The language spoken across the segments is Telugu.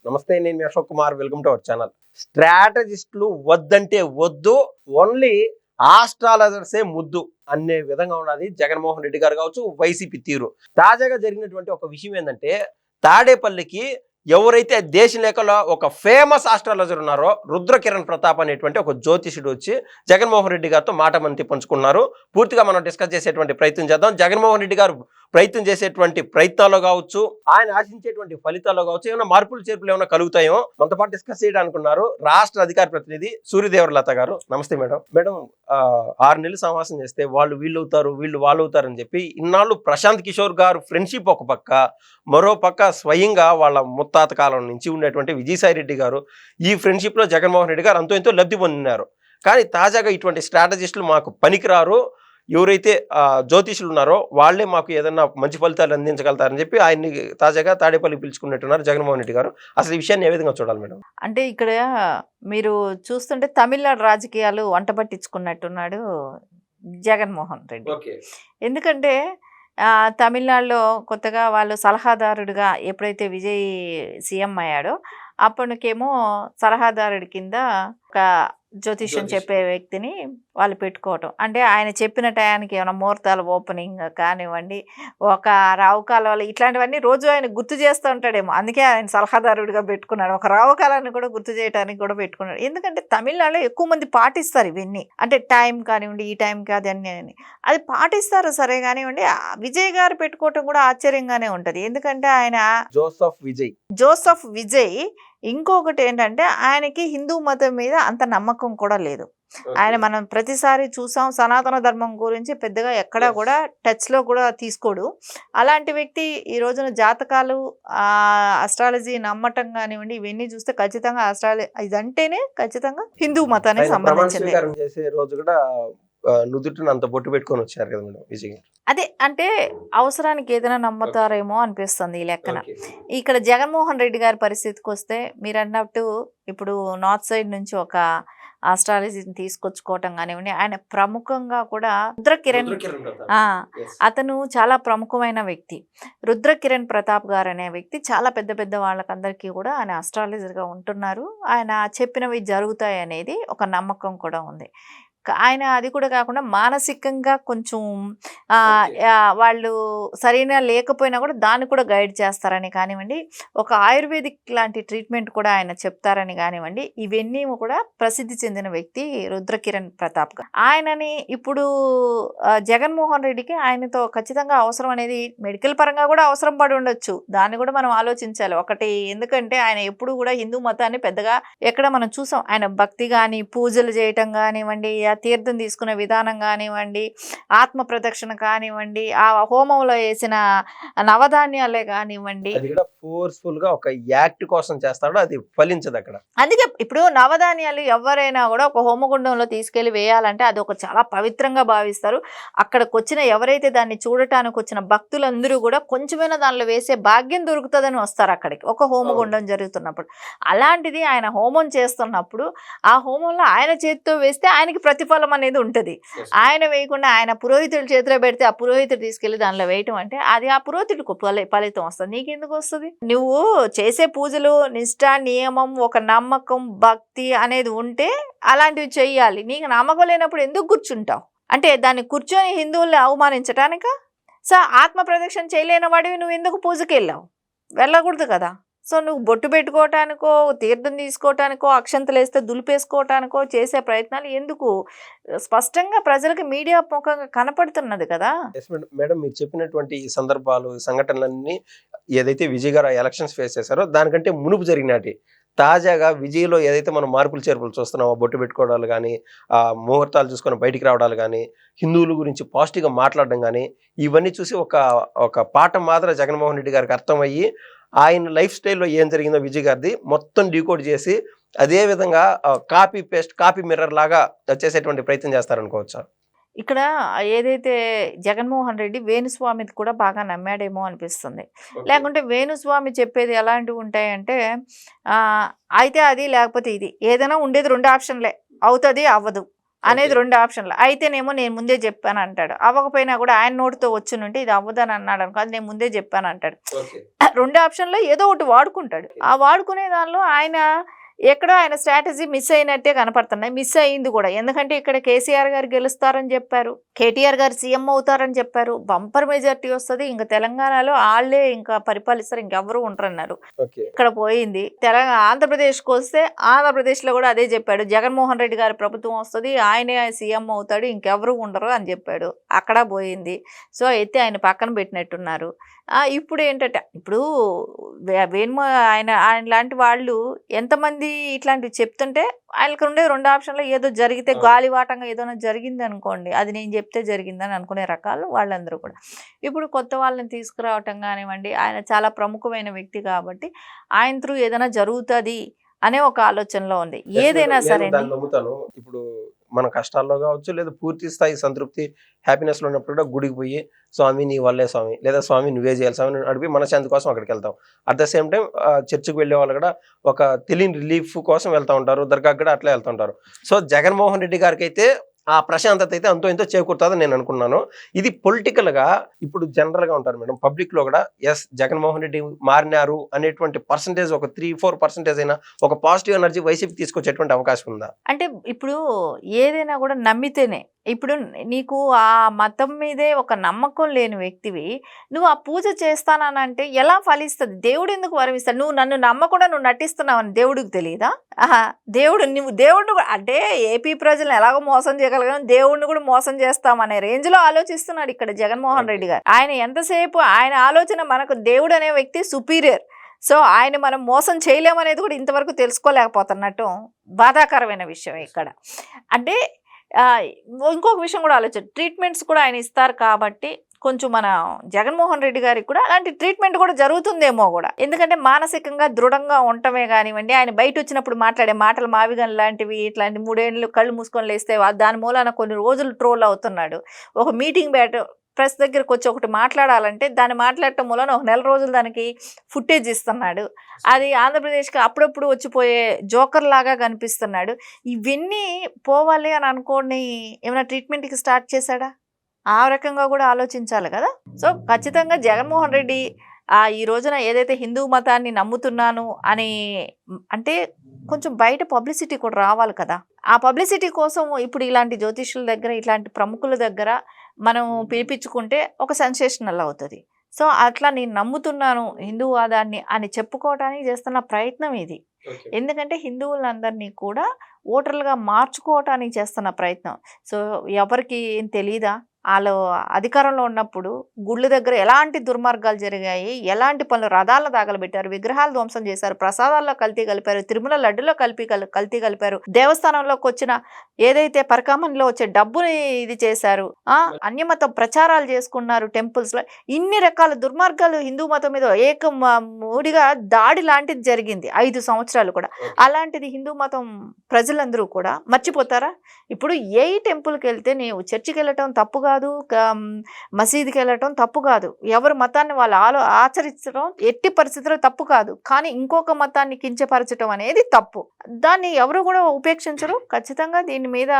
నమస్తే, నేను మీ Ashok Kumar. Welcome to our channel. స్ట్రాటజిస్టులు వద్దంటే వద్దు, ఓన్లీ ఆస్ట్రాలజర్సే ముద్దు అనే విధంగా ఉన్నది జగన్మోహన్ రెడ్డి గారు కావచ్చు, వైసీపీ తీరు. తాజాగా జరిగినటువంటి ఒక విషయం ఏంటంటే, తాడేపల్లికి ఎవరైతే దేశలేఖలో ఒక ఫేమస్ ఆస్ట్రాలజర్ ఉన్నారో రుద్రకిరణ్ ప్రతాప్ అనేటువంటి ఒక జ్యోతిషుడు వచ్చి జగన్మోహన్ రెడ్డి గారితో మాట మంతి పంచుకున్నారు. పూర్తిగా మనం డిస్కస్ చేసేటువంటి ప్రయత్నం చేద్దాం. జగన్మోహన్ రెడ్డి గారు ప్రయత్నం చేసేటువంటి ప్రయత్నాల్లో కావచ్చు, ఆయన ఆశించేటువంటి ఫలితాల్లో కావచ్చు, ఏమైనా మార్పులు చేర్పులు ఏమైనా కలుగుతాయో మనతో పాటు డిస్కస్ చేయడానికి ఉన్నారు రాష్ట్ర అధికార ప్రతినిధి సూర్యదేవరలత గారు. నమస్తే మేడం. మేడం, 6 నెలలు సమావేశం చేస్తే వాళ్ళు వీళ్ళు అవుతారు, వీళ్ళు వాళ్ళు అవుతారని చెప్పి ఇన్నాళ్ళు ప్రశాంత్ కిషోర్ గారు ఫ్రెండ్షిప్ ఒక పక్క, మరో పక్క స్వయంగా వాళ్ళ ముత్తాత కాలం నుంచి ఉండేటువంటి విజయసాయి రెడ్డి గారు ఈ ఫ్రెండ్షిప్ లో జగన్మోహన్ రెడ్డి గారు అంతో ఎంతో లబ్ధి పొందినారు. కానీ తాజాగా ఇటువంటి స్ట్రాటజిస్టులు మాకు పనికిరారు, ఎవరైతే జ్యోతిషులు ఉన్నారో వాళ్ళే మాకు ఏదన్నా మంచి ఫలితాలు అందించగలుగుతారని చెప్పి ఆయన్ని తాజాగా తాడేపల్లి పిలుచుకున్నట్టున్నారు జగన్మోహన్ రెడ్డి గారు. అసలు ఈ విషయాన్ని ఏ విధంగా చూడాలి మేడం? అంటే ఇక్కడ మీరు చూస్తుంటే తమిళనాడు రాజకీయాలు వంట పట్టించుకున్నట్టున్నాడు జగన్మోహన్ రెడ్డి. ఎందుకంటే తమిళనాడులో కొత్తగా వాళ్ళు సలహాదారుడిగా ఎప్పుడైతే విజయ్ సీఎం అయ్యాడో అప్పటికేమో సలహాదారుడి కింద ఒక జ్యోతిష్యం చెప్పే వ్యక్తిని వాళ్ళు పెట్టుకోవటం. అంటే ఆయన చెప్పిన టయానికి ఏమైనా ముహూర్తాలు ఓపెనింగ్ కానివ్వండి, ఒక రావుకాలం ఇట్లాంటివన్నీ రోజు ఆయన గుర్తు చేస్తూ ఉంటాడేమో, అందుకే ఆయన సలహాదారుడిగా పెట్టుకున్నాడు. ఒక రావుకాలాన్ని కూడా గుర్తు చేయడానికి కూడా పెట్టుకున్నాడు. ఎందుకంటే తమిళనాడులో ఎక్కువ మంది పాటిస్తారు ఇవన్నీ. అంటే టైం కానివ్వండి, ఈ టైంకి అది అన్నీ అది పాటిస్తారు సరే కానివ్వండి. విజయ్ గారు పెట్టుకోవటం కూడా ఆశ్చర్యంగానే ఉంటుంది. ఎందుకంటే ఆయన జోసఫ్ విజయ్ ఇంకొకటి ఏంటంటే ఆయనకి హిందూ మతం మీద అంత నమ్మకం కూడా లేదు. ఆయన మనం ప్రతిసారి చూసాం, సనాతన ధర్మం గురించి పెద్దగా ఎక్కడా కూడా టచ్లో కూడా తీసుకోడు. అలాంటి వ్యక్తి ఈ రోజున జాతకాలు, అస్ట్రాలజీ నమ్మటం కానివ్వండి, ఇవన్నీ చూస్తే ఖచ్చితంగా ఇదంటేనే ఖచ్చితంగా హిందూ మతానికి సంబంధించింది. నుదుటిని అంత బొట్టు పెట్టుకొని వచ్చారు కదా మేడం విజయ్ గారు. అదే అంటే అవసరానికి ఏదైనా నమ్ముతారేమో అనిపిస్తుంది ఈ లెక్కన. ఇక్కడ జగన్మోహన్ రెడ్డి గారి పరిస్థితికి వస్తే మీరు అన్నట్టు ఇప్పుడు నార్త్ సైడ్ నుంచి ఒక ఆస్ట్రాలజీని తీసుకొచ్చుకోవటం కానివ్వండి, ఆయన ప్రముఖంగా కూడా రుద్రకిరణ్ అతను చాలా ప్రముఖమైన వ్యక్తి. రుద్రకిరణ్ ప్రతాప్ గారు అనే వ్యక్తి చాలా పెద్ద పెద్ద వాళ్ళకందరికీ కూడా ఆయన ఆస్ట్రాలజర్గా ఉంటున్నారు. ఆయన చెప్పినవి జరుగుతాయి అనేది ఒక నమ్మకం కూడా ఉంది. ఆయన అది కూడా కాకుండా మానసికంగా కొంచెం వాళ్ళు సరైన లేకపోయినా కూడా దాన్ని కూడా గైడ్ చేస్తారని కానివ్వండి, ఒక ఆయుర్వేదిక్ లాంటి ట్రీట్మెంట్ కూడా ఆయన చెప్తారని కానివ్వండి, ఇవన్నీ కూడా ప్రసిద్ధి చెందిన వ్యక్తి రుద్రకిరణ్ ప్రతాప్ గారు. ఆయనని ఇప్పుడు జగన్మోహన్ రెడ్డికి ఆయనతో ఖచ్చితంగా అవసరం అనేది మెడికల్ పరంగా కూడా అవసరం పడి ఉండొచ్చు. దాన్ని కూడా మనం ఆలోచించాలి ఒకటి. ఎందుకంటే ఆయన ఎప్పుడు కూడా హిందూ మతాన్ని పెద్దగా ఎక్కడ మనం చూసాం. ఆయన భక్తి కానీ, పూజలు చేయటం కానివ్వండి, తీర్థం తీసుకునే విధానం కానివ్వండి, ఆత్మ ప్రదక్షిణ కానివ్వండి, ఆ హోమంలో వేసిన నవధాన్యాలే కానివ్వండి, ఫోర్స్ఫుల్ గా ఒక యాక్ట్ కోసం చేస్తాడో అది ఫలించదు అక్కడ. అందుకే ఇప్పుడు నవధాన్యాలు ఎవరైనా కూడా ఒక హోమగుండంలో తీసుకెళ్లి వేయాలంటే అది ఒక చాలా పవిత్రంగా భావిస్తారు. అక్కడికి వచ్చిన ఎవరైతే దాన్ని చూడటానికి వచ్చిన భక్తులందరూ కూడా కొంచెమైనా దానిలో వేసే భాగ్యం దొరుకుతుందని వస్తారు అక్కడికి ఒక హోమగుండం జరుగుతున్నప్పుడు. అలాంటిది ఆయన హోమం చేస్తున్నప్పుడు ఆ హోమంలో ఆయన చేతితో వేస్తే ఆయనకి ప్రతిఫలం అనేది ఉంటుంది. ఆయన వేయకుండా ఆయన పురోహితుడి చేతిలో పెడితే ఆ పురోహితుడు తీసుకెళ్లి దానిలో వేయటం అంటే అది ఆ పురోహితుడికి ఫలితం వస్తుంది. నీకెందుకు వస్తుంది? నువ్వు చేసే పూజలు నిష్ఠ, నియమం, ఒక నమ్మకం, భక్తి అనేది ఉంటే అలాంటివి చెయ్యాలి. నీకు నమ్మకం లేనప్పుడు ఎందుకు కూర్చుంటావు? అంటే దాన్ని కూర్చొని హిందువుల్ని అవమానించటానిక? సో ఆత్మ ప్రదక్షిణ చేయలేని వాడివి నువ్వు ఎందుకు పూజకి వెళ్ళావు? వెళ్ళకూడదు కదా. సో నువ్వు బొట్టు పెట్టుకోవటానికో, తీర్థం తీసుకోవటానికో, అక్షంతలు వేస్తే దులిపేసుకోవటానికో చేసే ప్రయత్నాలు ఎందుకు? స్పష్టంగా ప్రజలకు మీడియా ముఖంగా కనపడుతున్నది కదా. మేడం, మీరు చెప్పినటువంటి సందర్భాలు, సంఘటనలన్నీ ఏదైతే విజయ్ గారు ఎలక్షన్స్ ఫేస్ చేశారో దానికంటే మునుపు జరిగినటి తాజాగా విజయ్లో ఏదైతే మనం మార్పులు చేర్పులు చూస్తున్నామో, బొట్టు పెట్టుకోవడాలు కానీ, ముహూర్తాలు చూసుకొని బయటికి రావడాలు కానీ, హిందువుల గురించి పాజిటివ్గా మాట్లాడడం కానీ, ఇవన్నీ చూసి ఒక పాఠం మాత్రం జగన్మోహన్ రెడ్డి గారికి అర్థమయ్యి ఆయన లైఫ్ స్టైల్లో ఏం జరిగిందో విజయ్ గారిది మొత్తం డీకోడ్ చేసి అదే విధంగా కాపీ పేస్ట్, కాపీ మిర్రర్ లాగా చేసేటువంటి ప్రయత్నం చేస్తారనుకోవచ్చా? ఇక్కడ ఏదైతే జగన్మోహన్ రెడ్డి వేణుస్వామిది కూడా బాగా నమ్మాడేమో అనిపిస్తుంది. లేకుంటే వేణుస్వామి చెప్పేది ఎలాంటివి ఉంటాయంటే అయితే అది లేకపోతే ఇది, ఏదైనా ఉండేది 2 ఆప్షన్లే, అవుతుంది అవ్వదు. అనేది 2 ఆప్షన్లు. అయితేనేమో నేను ముందే చెప్పాను అంటాడు. అవ్వకపోయినా కూడా ఆయన నోటితో వచ్చునుంటే ఇది అవ్వదని అన్నాడు అనుకో, అది నేను ముందే చెప్పాను అంటాడు. 2 ఆప్షన్లో ఏదో ఒకటి వాడుకుంటాడు. ఆ వాడుకునే దానిలో ఎక్కడో ఆయన స్ట్రాటజీ మిస్ అయినట్టే కనపడుతున్నాయి. మిస్ అయింది కూడా. ఎందుకంటే ఇక్కడ కేసీఆర్ గారు గెలుస్తారని చెప్పారు, కేటీఆర్ గారు సీఎం అవుతారని చెప్పారు, బంపర్ మెజార్టీ వస్తుంది, ఇంకా తెలంగాణలో వాళ్ళే ఇంకా పరిపాలిస్తారు, ఇంకెవరు ఉండరన్నారు. ఇక్కడ పోయింది. ఆంధ్రప్రదేశ్కి వస్తే ఆంధ్రప్రదేశ్లో కూడా అదే చెప్పాడు, జగన్మోహన్ రెడ్డి గారి ప్రభుత్వం వస్తుంది, ఆయనే సీఎం అవుతాడు, ఇంకెవరు ఉండరు అని చెప్పాడు. అక్కడ పోయింది. సో అయితే ఆయన పక్కన పెట్టినట్టున్నారు. ఇప్పుడు ఏంటంటే ఇప్పుడు ఆయన లాంటి వాళ్ళు ఎంతమంది ఇట్లాంటివి చెప్తుంటే ఆయనకు ఉండే 2 ఆప్షన్లో ఏదో జరిగితే గాలివాటంగా ఏదైనా జరిగింది అనుకోండి, అది నేను చెప్తే జరిగిందని అనుకునే రకాలు వాళ్ళందరూ కూడా. ఇప్పుడు కొత్త వాళ్ళని తీసుకురావటం కానివ్వండి, ఆయన చాలా ప్రముఖమైన వ్యక్తి కాబట్టి ఆయన త్రూ ఏదైనా జరుగుతుంది అనే ఒక ఆలోచనలో ఉంది. ఏదైనా సరే నమ్ముతాను. ఇప్పుడు మన కష్టాల్లో కావచ్చు, లేదా పూర్తి స్థాయి సంతృప్తి హ్యాపీనెస్ లో ఉన్నప్పుడు కూడా గుడికి పోయి స్వామి నీ వల్లే స్వామి, లేదా స్వామి నువ్వే చేయాలి స్వామి అడిగి మనశ్శాంతి కోసం అక్కడికి వెళ్తాం. అట్ ద సేమ్ టైం చర్చికి వెళ్ళే వాళ్ళు కూడా ఒక తెలియని రిలీఫ్ కోసం వెళ్తూ ఉంటారు, దర్గాకి కూడా అట్లా వెళ్తూ ఉంటారు. సో జగన్మోహన్ రెడ్డి గారికి అయితే ఆ ప్రశాంతత అయితే అంతో ఎంతో చేకూరుతుందని నేను అనుకున్నాను. ఇది పొలిటికల్ గా ఇప్పుడు జనరల్ గా ఉంటారు మేడం, పబ్లిక్ లో కూడా ఎస్ జగన్మోహన్ రెడ్డి మారినారు అనేటువంటి పర్సంటేజ్ ఒక 3-4% అయినా ఒక పాజిటివ్ ఎనర్జీ వైసీపీ తీసుకొచ్చేటువంటి అవకాశం ఉందా? అంటే ఇప్పుడు ఏదైనా కూడా నమ్మితేనే. ఇప్పుడు నీకు ఆ మతం మీదే ఒక నమ్మకం లేని వ్యక్తివి నువ్వు ఆ పూజ చేస్తానంటే ఎలా ఫలిస్తుంది? దేవుడు ఎందుకు వరమిస్తాడు? నువ్వు నన్ను నమ్మకుండా నువ్వు నటిస్తున్నావు అని దేవుడికి తెలియదా? నువ్వు దేవుడిని అంటే ఏపీ ప్రజలను ఎలాగో మోసం చేయగలిగాను, దేవుడిని కూడా మోసం చేస్తామనే రేంజ్ లో ఆలోచిస్తున్నాడు ఇక్కడ జగన్మోహన్ రెడ్డి గారు. ఆయన ఎంతసేపు ఆయన ఆలోచన మనకు దేవుడు అనే వ్యక్తి సుపీరియర్. సో ఆయన మనం మోసం చేయలేమనేది కూడా ఇంతవరకు తెలుసుకోలేకపోతున్నట్టు బాధాకరమైన విషయం ఇక్కడ. అంటే ఇంకొక విషయం కూడా ట్రీట్మెంట్స్ కూడా ఆయన ఇస్తారు కాబట్టి కొంచెం మన జగన్మోహన్ రెడ్డి గారికి కూడా అలాంటి ట్రీట్మెంట్ కూడా జరుగుతుందేమో కూడా. ఎందుకంటే మానసికంగా దృఢంగా ఉండటమే కానివ్వండి, ఆయన బయట వచ్చినప్పుడు మాట్లాడే మాటలు మావిగన్ లాంటివి, ఇట్లాంటి 3 ఏళ్ళు కళ్ళు మూసుకొని లేస్తే దాని మూలాన కొన్ని రోజులు ట్రోల్ అవుతున్నాడు. ఒక మీటింగ్ ప్రెస్ దగ్గరకు వచ్చి ఒకటి మాట్లాడాలంటే దాన్ని మాట్లాడటం మూలన ఒక 1 రోజులు దానికి ఫుటేజ్ ఇస్తున్నాడు. అది ఆంధ్రప్రదేశ్కి అప్పుడప్పుడు వచ్చిపోయే జోకర్ లాగా కనిపిస్తున్నాడు. ఇవన్నీ పోవాలి అని అనుకోని ఏమైనా ట్రీట్మెంట్కి స్టార్ట్ చేశాడా? ఆ రకంగా కూడా ఆలోచించాలి కదా. సో ఖచ్చితంగా జగన్మోహన్ రెడ్డి ఈ రోజున ఏదైతే హిందూ మతాన్ని నమ్ముతున్నాను అని అంటే కొంచెం బయట పబ్లిసిటీ కూడా రావాలి కదా. ఆ పబ్లిసిటీ కోసం ఇప్పుడు ఇలాంటి జ్యోతిష్యుల దగ్గర, ఇట్లాంటి ప్రముఖుల దగ్గర మనం పిలిపించుకుంటే ఒక సెన్సేషనల్ అవుతుంది. సో అట్లా నేను నమ్ముతున్నాను హిందూవాదాన్ని అని చెప్పుకోవడానికి చేస్తున్న ప్రయత్నం ఇది. ఎందుకంటే హిందువులందరినీ కూడా ఓటర్లుగా మార్చుకోవటానికి చేస్తున్న ప్రయత్నం. సో ఎవరికి ఏం తెలీదా? వాళ్ళు అధికారంలో ఉన్నప్పుడు గుళ్ళ దగ్గర ఎలాంటి దుర్మార్గాలు జరిగాయి, ఎలాంటి పనులు, రథాలను తగలబెట్టారు, విగ్రహాలు ధ్వంసం చేశారు, ప్రసాదాల్లో కల్తీ కలిపారు, తిరుమల లడ్డులో కల్తీ కలిపారు, దేవస్థానంలోకి వచ్చిన ఏదైతే పరకామణిలో వచ్చే డబ్బుని ఇది చేశారు, అన్యమత ప్రచారాలు చేసుకున్నారు టెంపుల్స్ లో. ఇన్ని రకాల దుర్మార్గాలు హిందూ మతం మీద మూడిగా దాడి లాంటిది జరిగింది 5 సంవత్సరాలు కూడా. అలాంటిది హిందూ మతం ప్రజలందరూ కూడా మర్చిపోతారా? ఇప్పుడు ఏ టెంపుల్కి వెళ్తే నీవు చర్చికి వెళ్ళటం తప్పు కాదు, మసీదుకి వెళ్ళటం తప్పు కాదు, ఎవరి మతాన్ని వాళ్ళు ఆచరించడం ఎట్టి పరిస్థితుల్లో తప్పు కాదు. కానీ ఇంకొక మతాన్ని కించపరచడం అనేది తప్పు. దాన్ని ఎవరు కూడా ఉపేక్షించరు. ఖచ్చితంగా దీని మీద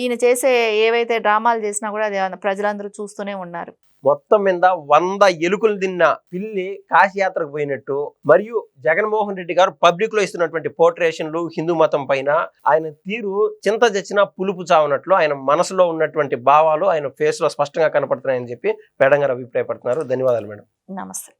ఈయన చేసే ఏవైతే డ్రామాలు చేసినా కూడా అది ప్రజలందరూ చూస్తూనే ఉన్నారు. మొత్తం మీద 100 ఎలుకలు తిన్న పిల్లి కాశీయాత్రకు పోయినట్టు, మరియు జగన్మోహన్ రెడ్డి గారు పబ్లిక్ లో ఇస్తున్నటువంటి పోర్ట్రేషన్లు హిందూ మతం పైన ఆయన తీరు చింత చచ్చిన పులుపు చావునట్లు ఆయన మనసులో ఉన్నటువంటి భావాలు ఆయన ఫేస్ లో స్పష్టంగా కనపడుతున్నాయని చెప్పి మేడం గారు అభిప్రాయపడుతున్నారు. ధన్యవాదాలు మేడం. నమస్తే.